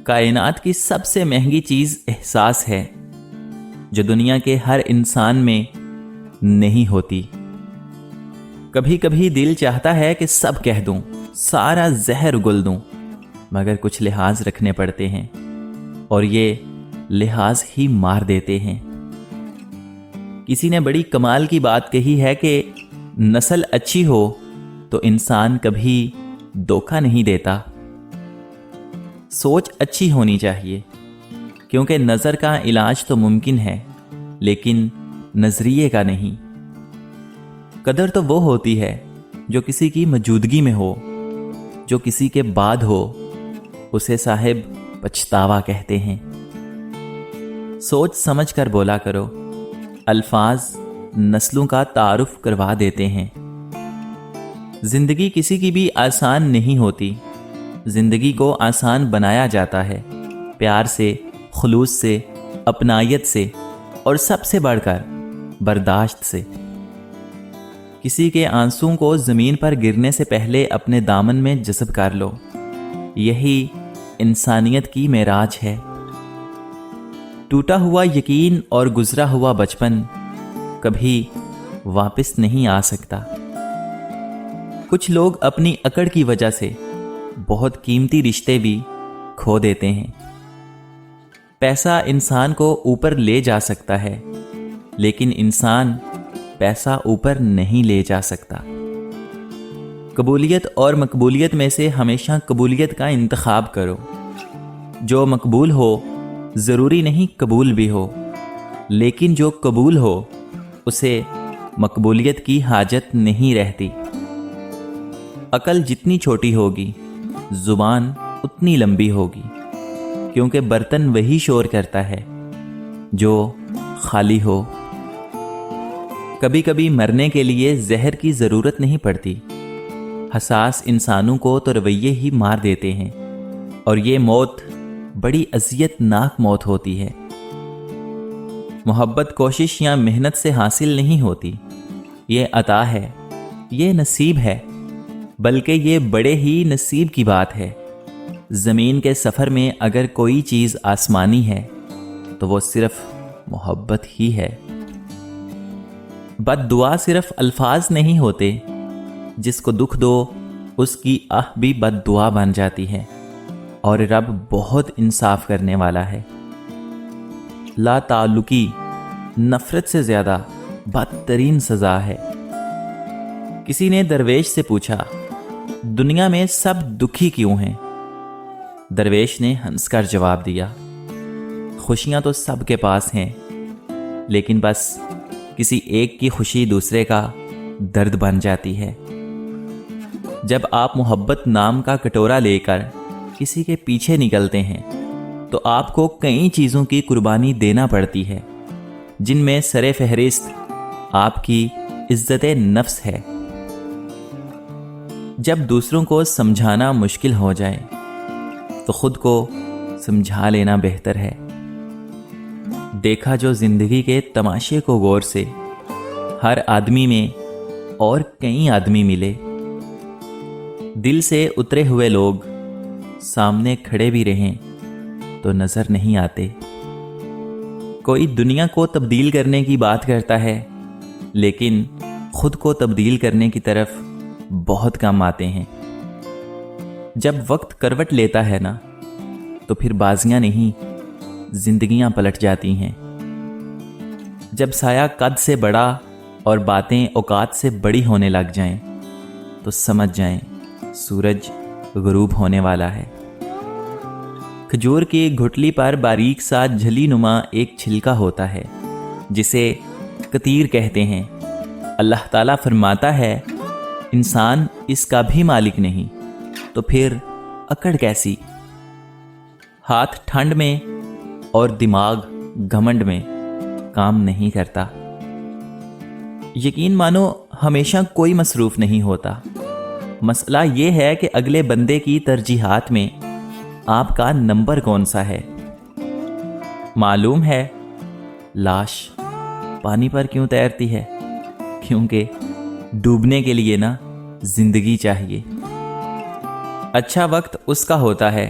کائنات کی سب سے مہنگی چیز احساس ہے، جو دنیا کے ہر انسان میں نہیں ہوتی۔ کبھی کبھی دل چاہتا ہے کہ سب کہہ دوں، سارا زہر گل دوں، مگر کچھ لحاظ رکھنے پڑتے ہیں، اور یہ لحاظ ہی مار دیتے ہیں۔ کسی نے بڑی کمال کی بات کہی ہے کہ نسل اچھی ہو تو انسان کبھی دھوکہ نہیں دیتا۔ سوچ اچھی ہونی چاہیے، کیونکہ نظر کا علاج تو ممکن ہے، لیکن نظریے کا نہیں۔ قدر تو وہ ہوتی ہے جو کسی کی موجودگی میں ہو، جو کسی کے بعد ہو، اسے صاحب پچھتاوا کہتے ہیں۔ سوچ سمجھ کر بولا کرو، الفاظ نسلوں کا تعارف کروا دیتے ہیں۔ زندگی کسی کی بھی آسان نہیں ہوتی، زندگی کو آسان بنایا جاتا ہے پیار سے، خلوص سے، اپنائیت سے، اور سب سے بڑھ کر برداشت سے۔ کسی کے آنسوں کو زمین پر گرنے سے پہلے اپنے دامن میں جذب کر لو، یہی انسانیت کی معراج ہے۔ ٹوٹا ہوا یقین اور گزرا ہوا بچپن کبھی واپس نہیں آ سکتا۔ کچھ لوگ اپنی اکڑ کی وجہ سے بہت قیمتی رشتے بھی کھو دیتے ہیں۔ پیسہ انسان کو اوپر لے جا سکتا ہے، لیکن انسان پیسہ اوپر نہیں لے جا سکتا۔ قبولیت اور مقبولیت میں سے ہمیشہ قبولیت کا انتخاب کرو۔ جو مقبول ہو ضروری نہیں قبول بھی ہو، لیکن جو قبول ہو اسے مقبولیت کی حاجت نہیں رہتی۔ عقل جتنی چھوٹی ہوگی، زبان اتنی لمبی ہوگی، کیونکہ برتن وہی شور کرتا ہے جو خالی ہو۔ کبھی کبھی مرنے کے لیے زہر کی ضرورت نہیں پڑتی، حساس انسانوں کو تو رویے ہی مار دیتے ہیں، اور یہ موت بڑی اذیت ناک موت ہوتی ہے۔ محبت کوشش یا محنت سے حاصل نہیں ہوتی، یہ عطا ہے، یہ نصیب ہے، بلکہ یہ بڑے ہی نصیب کی بات ہے۔ زمین کے سفر میں اگر کوئی چیز آسمانی ہے تو وہ صرف محبت ہی ہے۔ بد دعا صرف الفاظ نہیں ہوتے، جس کو دکھ دو اس کی آہ بھی بد دعا بن جاتی ہے، اور رب بہت انصاف کرنے والا ہے۔ لا تعلقی نفرت سے زیادہ بدترین سزا ہے۔ کسی نے درویش سے پوچھا، دنیا میں سب دکھی کیوں ہیں؟ درویش نے ہنس کر جواب دیا، خوشیاں تو سب کے پاس ہیں، لیکن بس کسی ایک کی خوشی دوسرے کا درد بن جاتی ہے۔ جب آپ محبت نام کا کٹورا لے کر کسی کے پیچھے نکلتے ہیں تو آپ کو کئی چیزوں کی قربانی دینا پڑتی ہے، جن میں سر فہرست آپ کی عزت نفس ہے۔ جب دوسروں کو سمجھانا مشکل ہو جائے تو خود کو سمجھا لینا بہتر ہے۔ دیکھا جو زندگی کے تماشے کو غور سے، ہر آدمی میں اور کئی آدمی ملے۔ دل سے اترے ہوئے لوگ سامنے کھڑے بھی رہیں تو نظر نہیں آتے۔ کوئی دنیا کو تبدیل کرنے کی بات کرتا ہے، لیکن خود کو تبدیل کرنے کی طرف بہت کم آتے ہیں۔ جب وقت کروٹ لیتا ہے نا، تو پھر بازیاں نہیں زندگیاں پلٹ جاتی ہیں۔ جب سایہ قد سے بڑا اور باتیں اوقات سے بڑی ہونے لگ جائیں تو سمجھ جائیں سورج غروب ہونے والا ہے۔ کھجور کی گھٹلی پر باریک سا جھلی نما ایک چھلکا ہوتا ہے، جسے قطیر کہتے ہیں۔ اللہ تعالیٰ فرماتا ہے، انسان اس کا بھی مالک نہیں، تو پھر اکڑ کیسی؟ ہاتھ ٹھنڈ میں اور دماغ گھمنڈ میں کام نہیں کرتا۔ یقین مانو ہمیشہ کوئی مصروف نہیں ہوتا۔ مسئلہ یہ ہے کہ اگلے بندے کی ترجیحات میں آپ کا نمبر کون سا ہے۔ معلوم ہے لاش پانی پر کیوں تیرتی ہے؟ کیونکہ ڈوبنے کے لیے نا زندگی چاہیے۔ اچھا وقت اس کا ہوتا ہے